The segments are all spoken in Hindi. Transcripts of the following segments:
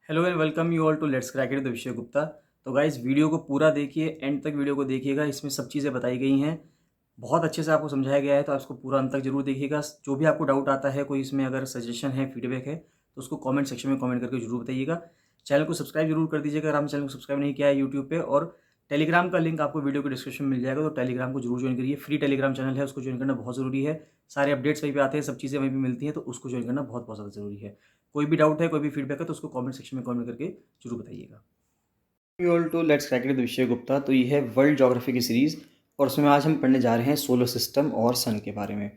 Hello and welcome you all to let's crack it the Vishay Gupta. तो गाइस वीडियो को पूरा देखिए, एंड तक वीडियो को देखिएगा। इसमें सब चीज़ें बताई गई हैं, बहुत अच्छे से आपको समझाया गया है, तो आप इसको पूरा अंत तक जरूर देखिएगा। जो भी आपको डाउट आता है, कोई इसमें अगर सजेशन है, फीडबैक है, तो उसको कमेंट सेक्शन में कमेंट करके जरूर बताइएगा। चैनल को सब्सक्राइब जरूर कर दीजिएगा अगर आपने चैनल को सब्सक्राइब नहीं किया है यूट्यूब पे। और टेलीग्राम का लिंक आपको वीडियो के डिस्क्रिप्शन में मिल जाएगा, तो टेलीग्राम को जरूर ज्वाइन करिए। फ्री टेलीग्राम चैनल है, उसको ज्वाइन करना बहुत ज़रूरी है। सारे अपडेट्स वहीं पे आते हैं, सब चीज़ें वहीं पे मिलती हैं, तो उसको ज्वाइन करना बहुत बहुत ज़्यादा ज़रूरी है। कोई भी डाउट है, कोई भी फीडबैक है, तो उसको कमेंट सेक्शन में कमेंट करके जरूर बताइएगा। You all to let's crack it with Vishay Gupta. तो ये है वर्ल्ड ज्योग्राफी की सीरीज़, और उसमें आज हम पढ़ने जा रहे हैं सोलर सिस्टम और सन के बारे में।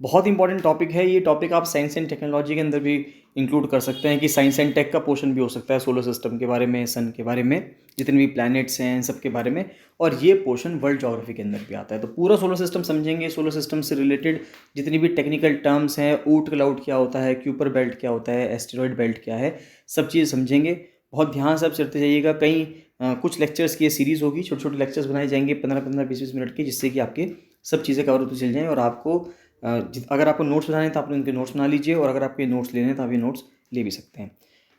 बहुत इंपॉर्टेंट टॉपिक है ये। टॉपिक आप साइंस एंड टेक्नोलॉजी के अंदर भी इंक्लूड कर सकते हैं, कि साइंस एंड टेक का पोर्शन भी हो सकता है सोलर सिस्टम के बारे में, सन के बारे में, जितने भी प्लैनेट्स हैं सब के बारे में। और ये पोर्शन वर्ल्ड ज्योग्राफी के अंदर भी आता है। तो पूरा सोलर सिस्टम समझेंगे, सोलर सिस्टम से रिलेटेड जितनी भी टेक्निकल टर्म्स हैं, ऊट क्लाउड क्या होता है, क्यूपर बेल्ट क्या होता है, एस्टेरॉयड बेल्ट क्या है, सब चीज़ समझेंगे। बहुत ध्यान से आप चलते जाइएगा। कुछ लेक्चर्स की ये सीरीज़ होगी, छोटे छोटे लेक्चर्स बनाए जाएंगे 15-15, 20-20 मिनट के, जिससे कि आपके सब चीज़ें कवर होती चल जाएँ। और आपको अगर आपको नोट्स बनाने हैं तो आप उनके नोट्स बना लीजिए, और अगर आपके नोट्स लेने हैं तो आप ये नोट्स ले भी सकते हैं।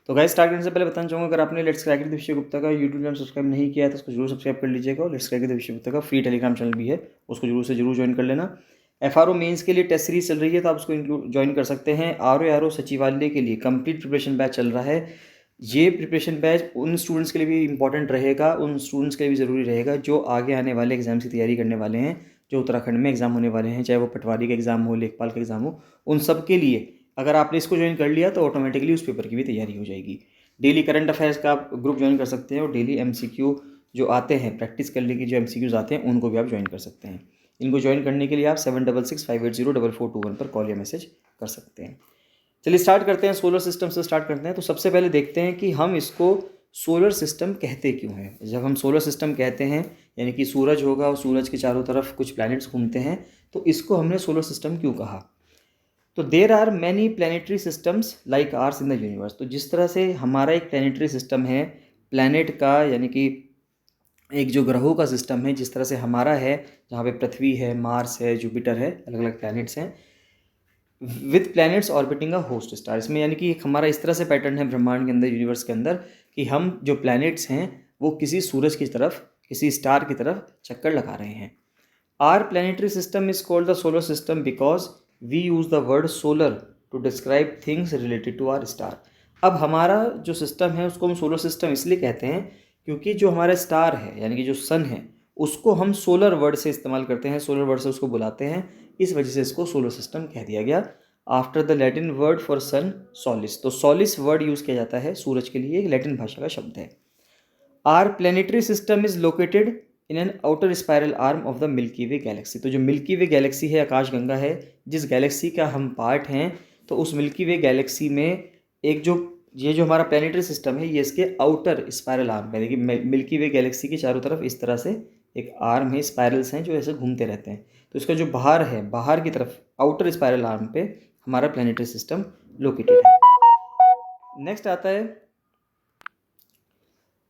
तो गाइस, स्टार्ट करने से पहले बताना चाहूँगा, अगर आपने लेट्स क्रैक इट विषय गुप्ता का यूट्यूब चैनल सब्सक्राइब नहीं किया है तो उसको जरूर सब्सक्राइब कर लीजिएगा। और लेट्स क्रैक इट विषय गुप्ता का फ्री टेलीग्राम चैनल भी है, उसको जरूर से जरूर ज्वाइन कर लेना। एफआरओ मेंस के लिए टेस्ट सीरीज चल रही है, तो आप उसको इंक्लूड ज्वाइन कर सकते हैं। आरओ सचिवालय के लिए कंप्लीट प्रिपरेशन बैच चल रहा है। ये प्रिपरेशन बैच उन स्टूडेंट्स के लिए भी इंपॉर्टेंट रहेगा, उन स्टूडेंट्स के लिए भी ज़रूरी रहेगा जो आगे आने वाले एग्जाम्स की तैयारी करने वाले हैं, जो उत्तराखंड में एग्ज़ाम होने वाले हैं, चाहे वो पटवारी का एग्ज़ाम हो, लेखपाल का एग्ज़ाम हो। उन सब के लिए अगर आपने इसको ज्वाइन कर लिया तो ऑटोमेटिकली उस पेपर की भी तैयारी हो जाएगी। डेली करंट अफेयर्स का आप ग्रुप ज्वाइन कर सकते हैं, और डेली एमसीक्यू जो आते हैं, प्रैक्टिस करने की जो एमसीक्यूज आते हैं, उनको भी आप ज्वाइन कर सकते हैं। इनको ज्वाइन करने के लिए आप 7665804421 पर कॉल या मैसेज कर सकते हैं। चलिए स्टार्ट करते हैं, सोलर सिस्टम से स्टार्ट करते हैं। तो सबसे पहले देखते हैं कि हम इसको सोलर सिस्टम कहते क्यों हैं। जब हम सोलर सिस्टम कहते हैं, यानी कि सूरज होगा और सूरज के चारों तरफ कुछ प्लैनेट्स घूमते हैं, तो इसको हमने सोलर सिस्टम क्यों कहा। तो there are many planetary systems like ours in the universe. तो जिस तरह से हमारा एक प्लानिटरी सिस्टम है, प्लैनेट का, यानी कि एक जो ग्रहों का सिस्टम है, जिस तरह से हमारा है, जहाँ पे पृथ्वी है, मार्स है, जुपिटर है, अलग अलग प्लैनेट्स हैं, with planets orbiting a host star. इसमें यानी कि हमारा इस तरह से पैटर्न है ब्रह्मांड के अंदर, यूनिवर्स के अंदर, कि हम जो प्लैनेट्स हैं वो किसी सूरज की तरफ, किसी स्टार की तरफ चक्कर लगा रहे हैं। Our planetary system is called the solar system because we use the word solar to describe things related to our star. अब हमारा जो सिस्टम है उसको हम सोलर सिस्टम इसलिए कहते हैं क्योंकि जो हमारा स्टार है, यानी कि जो सन है, उसको हम सोलर वर्ड से इस्तेमाल करते हैं, सोलर वर्ड से उसको बुलाते हैं। इस वजह से इसको सोलर सिस्टम कह दिया गया। After the Latin word for sun solis. तो सोलिस वर्ड यूज़ किया जाता है सूरज के लिए, एक लैटिन भाषा का शब्द है। Our planetary system is located in an outer spiral arm of the Milky Way galaxy. तो जो मिल्की वे गैलेक्सी है, आकाशगंगा है, जिस गैलेक्सी का हम पार्ट हैं, तो उस मिल्की वे गैलेक्सी में एक जो ये जो हमारा प्लेनेटरी सिस्टम है, ये इसके आउटर स्पायरल आर्म, यानी कि मिल्की वे गैलेक्सी के चारों तरफ इस तरह से एक आर्म है, स्पायरल्स हैं जो ऐसे घूमते रहते हैं। तो इसका जो बाहर है, बाहर की तरफ आउटर स्पायरल आर्म पे हमारा प्लेनेटरी सिस्टम लोकेटेड है।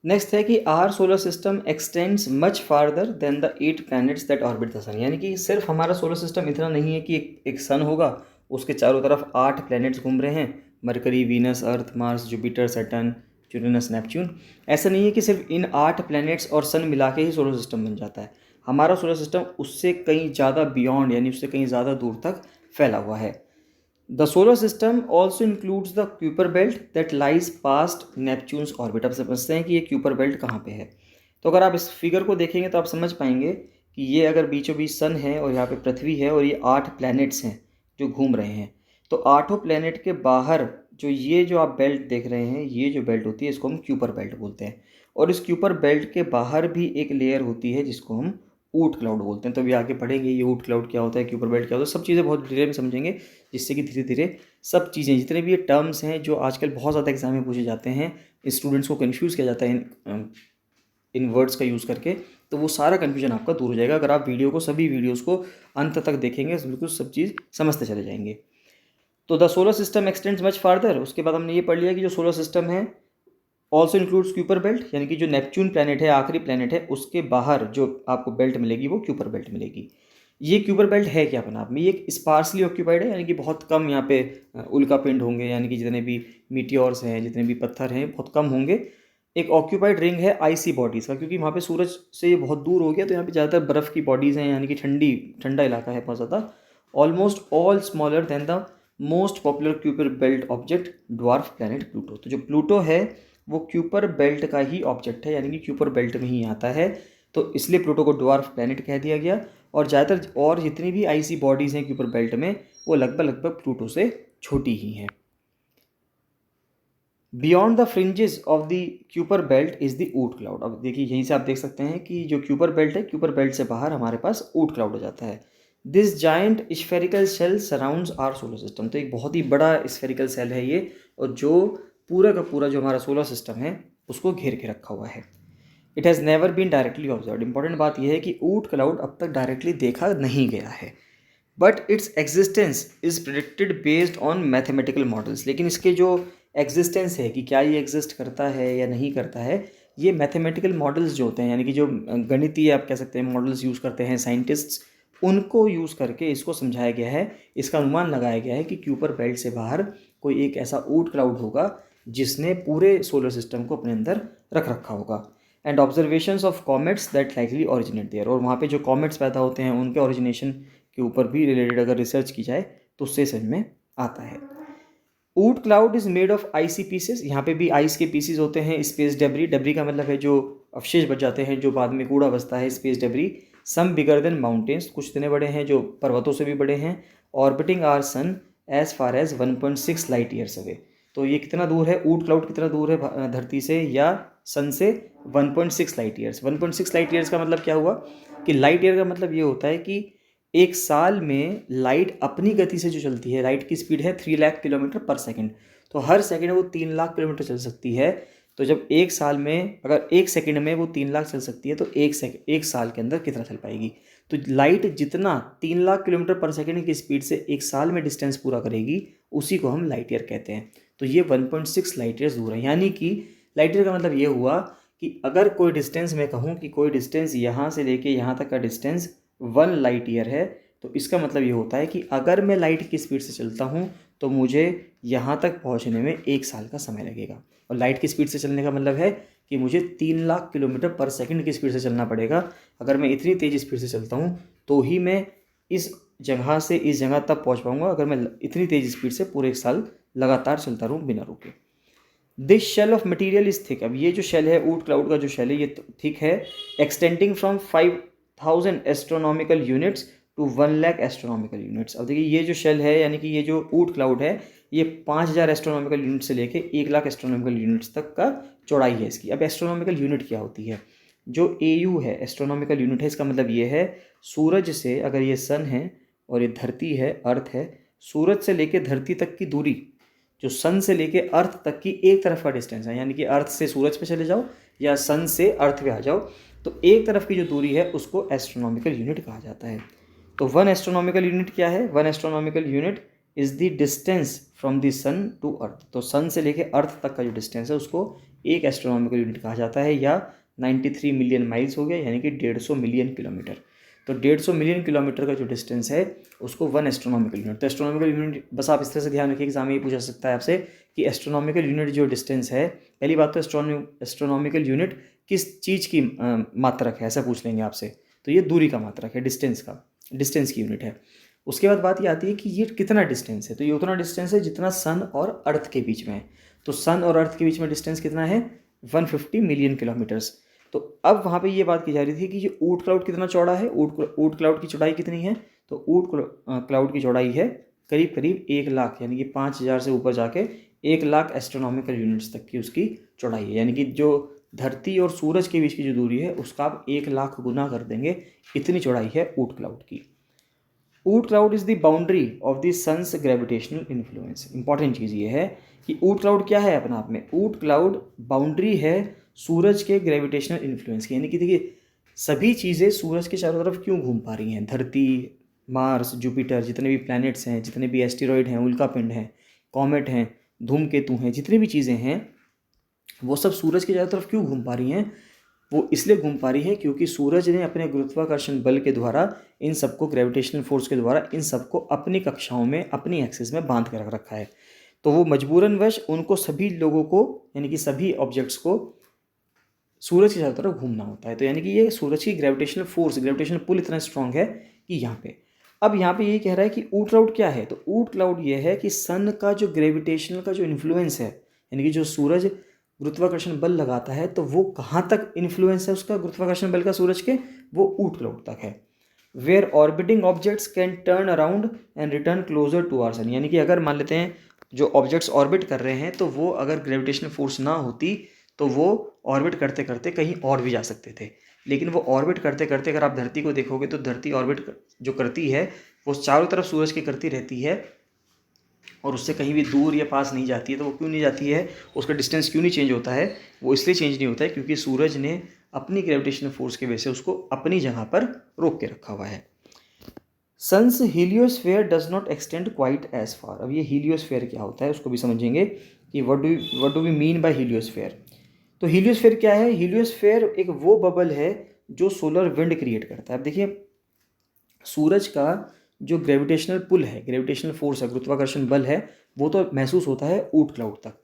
नेक्स्ट है कि our solar system extends much farther than the 8 planets that orbit the sun. यानी कि सिर्फ हमारा सोलर सिस्टम इतना नहीं है कि एक सन होगा, उसके चारों तरफ 8 प्लैनेट्स घूम रहे हैं, Mercury, Venus, Earth, Mars, Jupiter, Saturn, Uranus, Neptune. ऐसा नहीं है कि सिर्फ इन 8 प्लैनेट्स और सन मिला के ही सोलर सिस्टम बन जाता है। हमारा सोलर सिस्टम उससे कहीं ज़्यादा बियॉन्ड, यानी उससे कहीं ज़्यादा दूर तक फैला हुआ है। The solar system also includes the Kuiper belt that lies past Neptune's orbit. अब समझते हैं कि ये क्यूपर बेल्ट कहाँ पे है। तो अगर आप इस फिगर को देखेंगे तो आप समझ पाएंगे कि ये अगर बीचों बीच सन है और यहाँ पे पृथ्वी है, और ये 8 प्लैनेट्स हैं जो घूम रहे हैं। तो 8 प्लैनेट के बाहर जो आप बेल्ट देख रहे हैं, ये जो बेल्ट होती है इसको हम क्यूपर बेल्ट बोलते हैं। और इस क्यूपर बेल्ट के बाहर भी एक लेयर होती है जिसको हम ऊट क्लाउड बोलते हैं। तो अभी आगे पढ़ेंगे ये ऊट क्लाउड क्या होता है, क्यूपर बेल्ट क्या होता है, सब चीज़ें बहुत डिटेल में समझेंगे, जिससे कि धीरे धीरे सब चीज़ें, जितने भी ये टर्म्स हैं जो आजकल बहुत ज़्यादा एग्जाम में पूछे जाते हैं, स्टूडेंट्स को कन्फ्यूज़ किया जाता है इन वर्ड्स का यूज़ करके, तो वो सारा कन्फ्यूजन आपका दूर हो जाएगा अगर आप सभी वीडियोज़ को अंत तक देखेंगे, बिल्कुल सब चीज़ समझते चले जाएंगे। तो the solar system extends much farther. उसके बाद हमने ये पढ़ लिया कि जो सोलर सिस्टम है ऑल्सो इंक्लूड्स क्यूपर बेल्ट, यानी कि जो नेपच्यून प्लैनेट है, आखिरी प्लैनेट है, उसके बाहर जो आपको बेल्ट मिलेगी वो क्यूपर बेल्ट मिलेगी। ये क्यूपर बेल्ट है क्या अपने आप में? ये स्पार्सली ऑक्यूपाइड है, यानी कि बहुत कम यहाँ पे उल्का पिंड होंगे, यानी कि जितने भी मीटियोर्स हैं, जितने भी पत्थर हैं, बहुत कम होंगे। एक ऑक्यूपाइड रिंग है आईसी बॉडीज़ का, क्योंकि वहाँ पे सूरज से ये बहुत दूर हो गया, तो यहाँ पे ज़्यादातर बर्फ़ की बॉडीज़ हैं, यानी कि ठंडा इलाका है बहुत ज़्यादा। Almost all smaller than the most popular Kuiper belt object dwarf planet Pluto. तो जो प्लूटो है वो क्यूपर बेल्ट का ही ऑब्जेक्ट है, यानी कि क्यूपर बेल्ट में ही आता है, तो इसलिए प्लूटो को ड्वार्फ प्लैनेट कह दिया गया। और ज़्यादातर और जितनी भी आईसी बॉडीज़ हैं क्यूपर बेल्ट में, वो लगभग प्लूटो से छोटी ही हैं। Beyond the fringes of the Kuiper belt is the Oort cloud. अब देखिए यहीं से आप देख सकते हैं कि जो क्यूपर बेल्ट है, क्यूपर बेल्ट से बाहर हमारे पास ऊट क्लाउड हो जाता है। This giant spherical shell surrounds our solar system. तो एक बहुत ही बड़ा स्फेरिकल सेल है ये, और जो पूरा का पूरा जो हमारा सोलर सिस्टम है उसको घेर के रखा हुआ है। It has never been directly observe. Important बात यह है कि ऊट क्लाउड अब तक डायरेक्टली देखा नहीं गया है, but its existence is predicted based on mathematical models. लेकिन इसके जो एग्जिस्टेंस है कि क्या ये एग्जिस्ट करता है या नहीं करता है, ये मैथमेटिकल मॉडल्स जो होते हैं, यानी कि जो गणितीय आप कह सकते हैं मॉडल्स यूज़ करते हैं साइंटिस्ट्स, उनको यूज़ करके इसको समझाया गया है, इसका अनुमान लगाया गया है कि क्यूपर बेल्ट से बाहर कोई एक ऐसा ऊट क्लाउड होगा जिसने पूरे सोलर सिस्टम को अपने अंदर रख रखा होगा। And observations of comets that likely originate there. और वहाँ पे जो कॉमेट्स पैदा होते हैं उनके ओरिजिनेशन के ऊपर भी रिलेटेड अगर रिसर्च की जाए तो उससे समझ में आता है। Oort cloud is made of icy pieces. यहाँ पे भी आइस के पीसेस होते हैं। स्पेस डेब्री, डेब्री का मतलब है जो अवशेष बच जाते हैं, जो बाद में कूड़ा बचता है, स्पेस डेब्री। सम बिगर देन माउंटेन्स, कुछ इतने बड़े हैं जो पर्वतों से भी बड़े हैं। Orbiting our sun as far as 1.6 light years away. तो ये कितना दूर है, ऊट क्लाउड कितना दूर है धरती से या सन से? 1.6 लाइट ईयर्स। 1.6 लाइट ईयर्स का मतलब क्या हुआ कि लाइट ईयर का मतलब ये होता है कि एक साल में लाइट अपनी गति से जो चलती है, लाइट की स्पीड है 3 लाख किलोमीटर पर सेकंड, तो हर सेकंड वो 3 लाख किलोमीटर चल सकती है। तो जब एक साल में अगर एक सेकंड में वो 3 लाख चल सकती है, तो एक साल के अंदर कितना चल पाएगी? तो लाइट जितना 3 लाख किलोमीटर पर सेकंड की स्पीड से एक साल में डिस्टेंस पूरा करेगी, उसी को हम लाइट ईयर कहते हैं। तो ये 1.6 लाइट ईयर्स दूर है। यानी कि लाइट ईयर का मतलब ये हुआ कि अगर कोई डिस्टेंस, मैं कहूँ कि कोई डिस्टेंस यहाँ से लेके यहाँ तक का डिस्टेंस 1 लाइट ईयर है, तो इसका मतलब ये होता है कि अगर मैं लाइट की स्पीड से चलता हूँ तो मुझे यहाँ तक पहुँचने में एक साल का समय लगेगा। और लाइट की स्पीड से चलने का मतलब है कि मुझे 3 लाख किलोमीटर पर सेकंड की स्पीड से चलना पड़ेगा। अगर मैं इतनी तेज़ स्पीड से चलता हूँ तो ही मैं इस जगह से इस जगह तक पहुँच पाऊँगा, अगर मैं इतनी तेज़ स्पीड से पूरे एक साल लगातार चलता रहूँ बिना रुके। This shell of material is thick. अब ये जो शेल है, ऊट क्लाउड का जो शेल है, ये थिक है, extending from 5000 astronomical units to 1 lakh astronomical units. अब देखिए ये जो शेल है, यानी कि ये जो ऊट क्लाउड है, ये 5000 एस्ट्रोनॉमिकल यूनिट से लेके 1 लाख एस्ट्रोनॉमिकल यूनिट्स तक का चौड़ाई है इसकी। अब एस्ट्रोनॉमिकल यूनिट क्या होती है? जो AU है, एस्ट्रोनॉमिकल यूनिट है, इसका मतलब ये है सूरज से, अगर ये सन है और ये धरती है, अर्थ है, सूरज से लेके धरती तक की दूरी, जो सन से लेके अर्थ तक की एक तरफ का डिस्टेंस है, यानी कि अर्थ से सूरज पे चले जाओ या सन से अर्थ पे आ जाओ, तो एक तरफ की जो दूरी है उसको एस्ट्रोनॉमिकल यूनिट कहा जाता है। तो 1 एस्ट्रोनॉमिकल यूनिट क्या है? 1 astronomical unit is the distance from the sun to earth. तो सन से लेके अर्थ तक का जो डिस्टेंस है उसको एक एस्ट्रोनॉमिकल यूनिट कहा जाता है, या 93 मिलियन माइल्स हो गया, यानी कि 150 मिलियन किलोमीटर। तो 150 मिलियन किलोमीटर का जो डिस्टेंस है उसको 1 एस्ट्रोनॉमिकल यूनिट। तो एस्ट्रोनॉमिकल यूनिट बस आप इस तरह से ध्यान रखिए, एग्जाम में ये पूछा सकता है आपसे कि एस्ट्रोनॉमिकल यूनिट जो डिस्टेंस है, पहली बात तो एस्ट्रोनॉमिकल यूनिट किस चीज़ की मात्रक है, ऐसा पूछ लेंगे आपसे। तो ये दूरी का मात्रक है, डिस्टेंस की यूनिट है। उसके बाद बात ये आती है कि ये कितना डिस्टेंस है, तो ये उतना डिस्टेंस है जितना सन और अर्थ के बीच में है। तो सन और अर्थ के बीच में डिस्टेंस कितना है? 150 मिलियन किलोमीटर्स। तो अब वहाँ पे ये बात की जा रही थी कि ये ऊट क्लाउड कितना चौड़ा है, ऊट क्लाउड की चौड़ाई कितनी है? तो ऊट क्लाउड की चौड़ाई है करीब करीब 1 लाख, यानी कि 5000 से ऊपर जाके 1 लाख एस्ट्रोनॉमिकल यूनिट्स तक की उसकी चौड़ाई है। यानी कि जो धरती और सूरज के बीच की जो दूरी है उसका आप 1 लाख गुना कर देंगे, इतनी चौड़ाई है ऊट क्लाउड की। Oort cloud is the boundary of the sun's gravitational influence. Important चीज़ ये है कि ऊट क्लाउड क्या है अपने आप में? ऊट क्लाउड बाउंड्री है सूरज के ग्रेविटेशनल इन्फ्लुएंस की। यानी कि देखिए सभी चीज़ें सूरज के चारों तरफ क्यों घूम पा रही हैं, धरती, मार्स, जुपिटर, जितने भी प्लैनेट्स हैं, जितने भी एस्टेरॉइड हैं, उल्कापिंड हैं, कॉमेट हैं, धूमकेतु हैं, जितनी भी चीज़ें हैं वो सब सूरज के चारों तरफ क्यों घूम पा रही हैं? वो इसलिए घूम पा रही है क्योंकि सूरज ने अपने गुरुत्वाकर्षण बल के द्वारा इन सबको, ग्रेविटेशनल फोर्स के द्वारा इन सबको अपनी कक्षाओं में, अपनी एक्सिस में बांध कर रख रखा है। तो वो मजबूरन वश उनको सभी लोगों को, यानी कि सभी ऑब्जेक्ट्स को सूरज की चारों तरफ घूमना होता है। तो यानी कि ये सूरज की ग्रेविटेशनल फोर्स, ग्रेविटेशनल पुल इतना स्ट्रांग है कि यहाँ पे, अब यहाँ पे ये कह रहा है कि ऊट क्लाउड क्या है। तो ऊट क्लाउड ये है कि सन का जो ग्रेविटेशनल का जो इन्फ्लुएंस है, यानी कि जो सूरज गुरुत्वाकर्षण बल लगाता है, तो वो कहाँ तक इन्फ्लुएंस है उसका गुरुत्वाकर्षण बल का सूरज के, वो ऊट क्लाउड तक है। Where orbiting objects can turn around and return closer to our sun, यानी कि अगर मान लेते हैं जो ऑब्जेक्ट्स ऑर्बिट कर रहे हैं, तो वो अगर ग्रेविटेशनल फोर्स ना होती तो वो ऑर्बिट करते करते कहीं और भी जा सकते थे। लेकिन वो ऑर्बिट करते करते, अगर आप धरती को देखोगे तो धरती ऑर्बिट जो करती है वो चारों तरफ सूरज की करती रहती है और उससे कहीं भी दूर या पास नहीं जाती है। तो वो क्यों नहीं जाती है, उसका डिस्टेंस क्यों नहीं चेंज होता है, वो इसलिए चेंज नहीं होता है क्योंकि सूरज ने अपनी ग्रेविटेशनल फोर्स की वजह से उसको अपनी जगह पर रोक के रखा हुआ है। Sun's heliosphere does not extend quite as far. अब ये हीलियोस्फेयर क्या होता है उसको भी समझेंगे कि what do we mean by heliosphere. तो हीलियोस्फेयर क्या है, हीलियोस्फेयर एक वो बबल है जो सोलर विंड क्रिएट करता है। अब देखिए, सूरज का जो ग्रेविटेशनल पुल है, ग्रेविटेशनल फोर्स है, गुरुत्वाकर्षण बल है, वो तो महसूस होता है ऊट क्लाउड तक,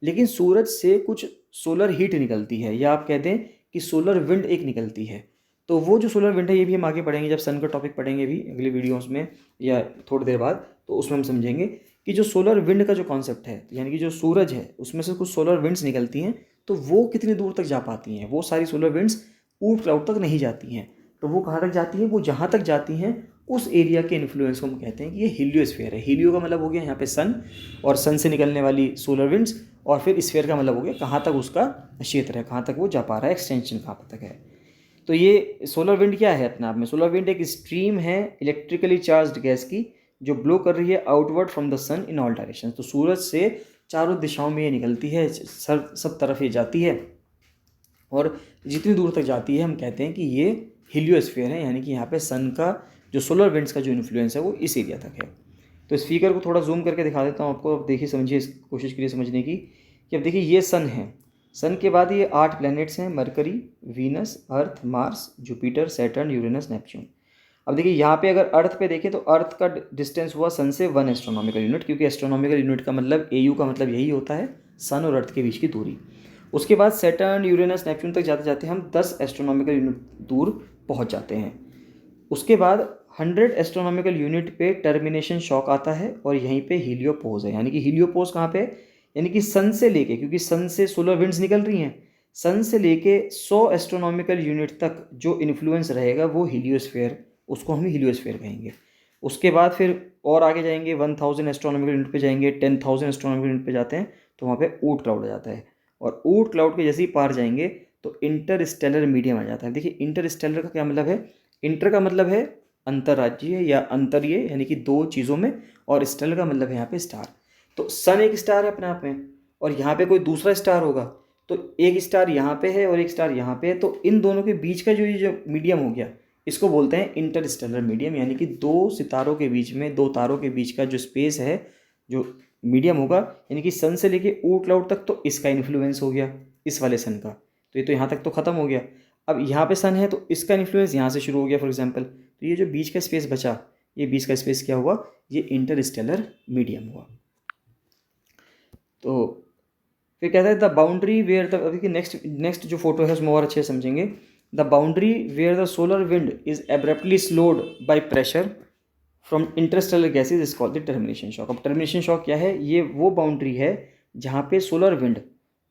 लेकिन सूरज से कुछ सोलर हीट निकलती है, या आप कहते हैं कि सोलर विंड एक निकलती है। तो वो जो सोलर विंड है, ये भी हम आगे पढ़ेंगे जब सन का टॉपिक पढ़ेंगे भी अगले वीडियोस में या थोड़ी देर बाद, तो उसमें हम समझेंगे कि जो सोलर विंड का जो कॉन्सेप्ट है, यानी कि जो सूरज है उसमें से कुछ सोलर विंड्स निकलती हैं, तो वो कितनी दूर तक जा पाती हैं। वो सारी सोलर विंड्स ऊट क्लाउड तक नहीं जाती हैं। तो वो कहाँ तक जाती हैं, वो जहाँ तक जाती हैं उस एरिया के इन्फ्लुएंस को हम कहते हैं कि ये हीलियोस्फीयर है। हीलियो का मतलब हो गया यहाँ पे सन, और सन से निकलने वाली सोलर विंड्स, और फिर स्फीयर का मतलब हो गया कहाँ तक उसका क्षेत्र है, कहाँ तक वो जा पा रहा है, एक्सटेंशन कहाँ तक है। तो ये सोलर विंड क्या है अपने आप में, सोलर विंड एक स्ट्रीम है इलेक्ट्रिकली चार्ज्ड गैस की जो ब्लो कर रही है outward from the sun in all direction. तो सूरज से चारों दिशाओं में ये निकलती है, सब तरफ ये जाती है, और जितनी दूर तक जाती है हम कहते हैं कि ये हीलियोस्फीयर है, यानी कि यहाँ पे सन का जो सोलर विंड्स का जो इन्फ्लुएंस है वो इस एरिया तक है। तो इस फिगर को थोड़ा जूम करके दिखा देता हूँ आपको, अब देखिए समझिए, इस कोशिश करिए समझने की कि अब देखिए ये सन है, सन के बाद ये 8 प्लैनेट्स हैं, Mercury, Venus, Earth, Mars, Jupiter, Saturn, Uranus, Neptune. अब देखिए यहाँ पे अगर अर्थ पे देखें तो अर्थ का डिस्टेंस हुआ सन से 1 एस्ट्रोनॉमिकल यूनिट, क्योंकि एस्ट्रोनॉमिकल यूनिट का मतलब AU का मतलब यही होता है, सन और अर्थ के बीच की दूरी। उसके बाद सैटर्न, यूरेनस, नेपच्यून तक जाते जाते हम 10 एस्ट्रोनॉमिकल यूनिट दूर पहुँच जाते हैं। उसके बाद 100 एस्ट्रोनॉमिकल यूनिट पे टर्मिनेशन शॉक आता है, और यहीं पे हीलियोपोज है। यानी कि हीलियोपोज कहाँ पे, यानी कि सन से लेके, क्योंकि सन से सोलर विंड्स निकल रही हैं, सन से लेके 100 एस्ट्रोनॉमिकल यूनिट तक जो इन्फ्लुएंस रहेगा वो हीलियोस्फीयर, उसको हम हीलियोस्फीयर कहेंगे। उसके बाद फिर और आगे जाएंगे, 1000 एस्ट्रोनॉमिकल यूनिट पे जाएंगे, 10,000 एस्ट्रोनॉमिकल यूनिट पे जाते हैं, तो वहाँ पे ऊट क्लाउड आ जाता है। और ऊट क्लाउड के जैसे ही पार जाएंगे तो इंटरस्टेलर मीडियम आ जाता है। देखिए इंटरस्टेलर का क्या मतलब है, इंटर का मतलब है अंतर्राज्यीय या अंतरीय, यानी कि 2 चीज़ों में, और स्टेलर का मतलब है यहाँ पे स्टार। तो सन एक स्टार है अपने आप में, और यहाँ पे कोई दूसरा स्टार होगा, तो एक स्टार यहाँ पे है और एक स्टार यहाँ पे है, तो इन दोनों के बीच का जो ये जो मीडियम हो गया, इसको बोलते हैं इंटरस्टेलर मीडियम। यानी कि 2 सितारों के बीच में, 2 तारों के बीच का जो स्पेस है, जो मीडियम होगा, यानी कि सन से लेके ऊट क्लाउड तक, तो इसका इन्फ्लुएंस हो गया इस वाले सन का, तो ये तो यहाँ तक तो ख़त्म हो गया। अब यहाँ पे सन है तो इसका इन्फ्लुएंस यहाँ से शुरू हो गया फॉर एग्जांपल, तो ये जो बीच का स्पेस बचा, ये बीच का स्पेस क्या हुआ, ये इंटरस्टेलर मीडियम हुआ। तो फिर कहता है द बाउंड्री वेयर द, अभी नेक्स्ट जो फोटो है उसमें और अच्छे से समझेंगे। The boundary where the solar wind is abruptly slowed by pressure from interstellar gases is called the termination shock. अब टर्मिनेशन शॉक क्या है, ये वो बाउंड्री है जहाँ पे सोलर विंड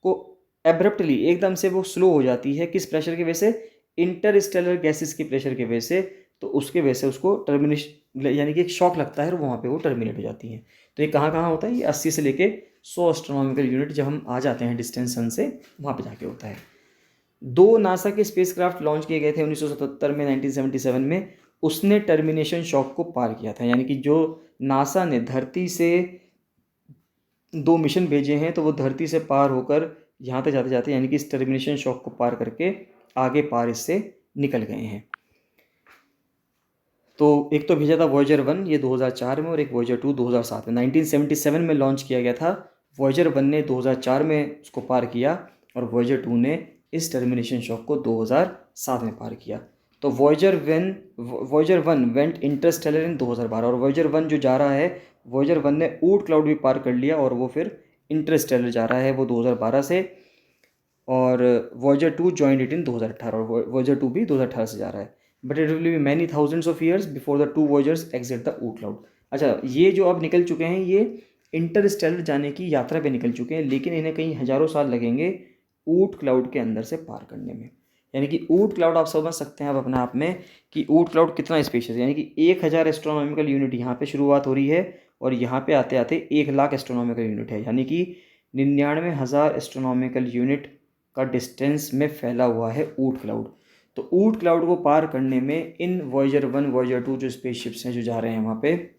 को एब्रप्टली एकदम से वो स्लो हो जाती है, किस प्रेशर की वजह से, इंटरस्टेलर गैसेस के प्रेशर की वजह से, तो उसके वजह से उसको टर्मिनेशन, यानी कि एक शॉक लगता है और वहाँ पे वो टर्मिनेट हो जाती हैं। तो ये कहाँ कहाँ होता है, ये 80 से लेके 100 एस्ट्रोनॉमिकल यूनिट जब हम आ जाते हैं डिस्टेंस सन से, वहाँ पे जाके होता है। 2 नासा के स्पेसक्राफ्ट लॉन्च किए गए थे 1977 में, 1977 में, उसने टर्मिनेशन शॉक को पार किया था। यानी कि जो नासा ने धरती से 2 मिशन भेजे हैं, तो वो धरती से पार होकर यहाँ तक जाते जाते, यानी कि इस टर्मिनेशन शॉक को पार करके आगे पार इससे निकल गए हैं। तो एक तो भेजा था वॉयेजर 1 ये 2004 में, और एक वॉयेजर 2 2007 में। 1977 में लॉन्च किया गया था, वॉयेजर 1 ने 2004 में उसको पार किया, और वॉयेजर 2 ने इस टर्मिनेशन शॉक को 2007 में पार किया। तो वॉयजर 1 वेंट इंटरस्टेलर इन 2012 और वॉयजर 1 जो जा रहा है, वॉयजर 1 ने ऊट क्लाउड भी पार कर लिया और वो फिर इंटरस्टेलर जा रहा है वो 2012 से। और वॉयजर 2 जॉइंड इट इन 2018 और वॉयजर 2 भी 2018 से जा रहा है। But it will be many thousands of years before the 2 voyagers exit the Oort cloud. अच्छा, ये जो अब निकल चुके हैं ये इंटरस्टेलर जाने की यात्रा पे निकल चुके हैं, लेकिन इन्हें कई हज़ारों साल लगेंगे ऊट क्लाउड के अंदर से पार करने में। यानी कि ऊट क्लाउड आप समझ सकते हैं अब अपने आप में कि ऊट क्लाउड कितना स्पेशियस है। यानी कि 1000 एस्ट्रोनॉमिकल यूनिट यहाँ पे शुरुआत हो रही है और यहाँ पे आते आते 1,00,000 एस्ट्रोनॉमिकल यूनिट है। यानी कि 99,000 एस्ट्रोनॉमिकल यूनिट का डिस्टेंस में फैला हुआ है ऊट क्लाउड। तो ऊट क्लाउड को पार करने में इन वॉयजर 1 वॉयजर 2 जो स्पेसशिप्स हैं जो जा रहे हैं वहाँ पे,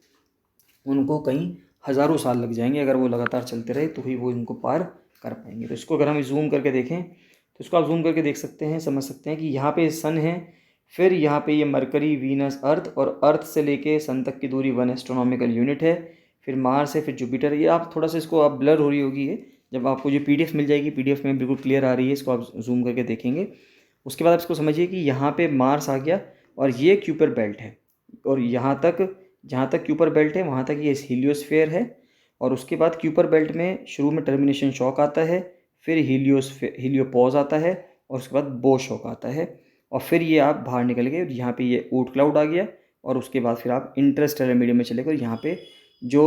उनको कई हज़ारों साल लग जाएंगे। अगर वो लगातार चलते रहे तो ही वो इनको पार कर पाएंगे। तो इसको अगर हम जूम करके देखें तो इसको आप जूम करके देख सकते हैं, समझ सकते हैं कि यहाँ पे सन है, फिर यहाँ पे ये मरकरी, वीनस, अर्थ, और अर्थ से लेके सन तक की दूरी 1 एस्ट्रोनॉमिकल यूनिट है। फिर मार्स है, फिर जुपिटर। ये आप थोड़ा सा इसको आप ब्लर हो रही होगी है, जब आपको जो PDF मिल जाएगी, PDF में बिल्कुल क्लियर आ रही है, इसको आप जूम करके देखेंगे। उसके बाद आप इसको समझिए कि यहाँ पे मार्स आ गया और ये क्यूपर बेल्ट है, और यहाँ तक जहाँ तक क्यूपर बेल्ट है वहाँ तक ये हीलियोस्फीयर है। और उसके बाद क्यूपर बेल्ट में शुरू में टर्मिनेशन शॉक आता है, फिर हीलियोपॉज आता है, और उसके बाद बो शॉक आता है, और फिर ये आप बाहर निकल गए, यहाँ पे ये ऊट क्लाउड आ गया। और उसके बाद फिर आप इंटरस्टेलर मीडियम में चले गए। यहाँ पे जो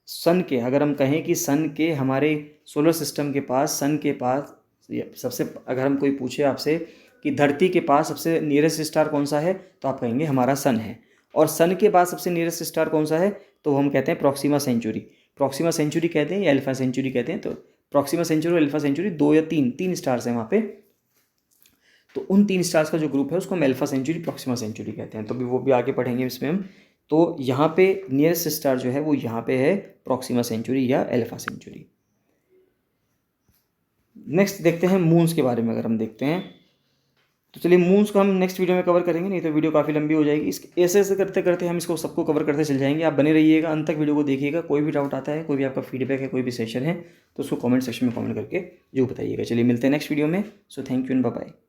सन के, अगर हम कहें कि सन के हमारे सोलर सिस्टम के पास, सन के पास सबसे, अगर हम कोई पूछे आपसे कि धरती के पास सबसे नियरेस्ट स्टार कौन सा है, तो आप कहेंगे हमारा सन है। और सन के पास सबसे नियरेस्ट स्टार कौन सा है, तो हम कहते हैं प्रॉक्सिमा सेंचुरी। प्रॉक्सिमा सेंचुरी कहते हैं या अल्फा सेंचुरी कहते हैं। तो प्रॉक्सिमा सेंचुरी और अल्फा सेंचुरी 2 या 3 स्टार्स हैं वहाँ पे। तो उन 3 स्टार्स का जो ग्रुप है उसको हम अल्फा सेंचुरी, प्रॉक्सिमा सेंचुरी कहते हैं। तो भी वो भी आगे पढ़ेंगे इसमें हम। तो यहाँ पे नियरेस्ट स्टार जो है वो यहाँ पे है प्रॉक्सिमा सेंचुरी या अल्फा सेंचुरी। नेक्स्ट देखते हैं मून्स के बारे में। अगर हम देखते हैं तो चलिए मून्स को हम नेक्स्ट वीडियो में कवर करेंगे, नहीं तो वीडियो काफ़ी लंबी हो जाएगी। ऐसे ऐसे करते करते हम इसको सबको कवर करते चल जाएंगे। आप बने रहिएगा, अंत तक वीडियो को देखिएगा। कोई भी डाउट आता है, कोई भी आपका फीडबैक है, कोई भी सेशन है, तो उसको कमेंट सेक्शन में कमेंट करके जो बताइएगा। चलिए मिलते हैं नेक्स्ट वीडियो में। So thank you and bye bye.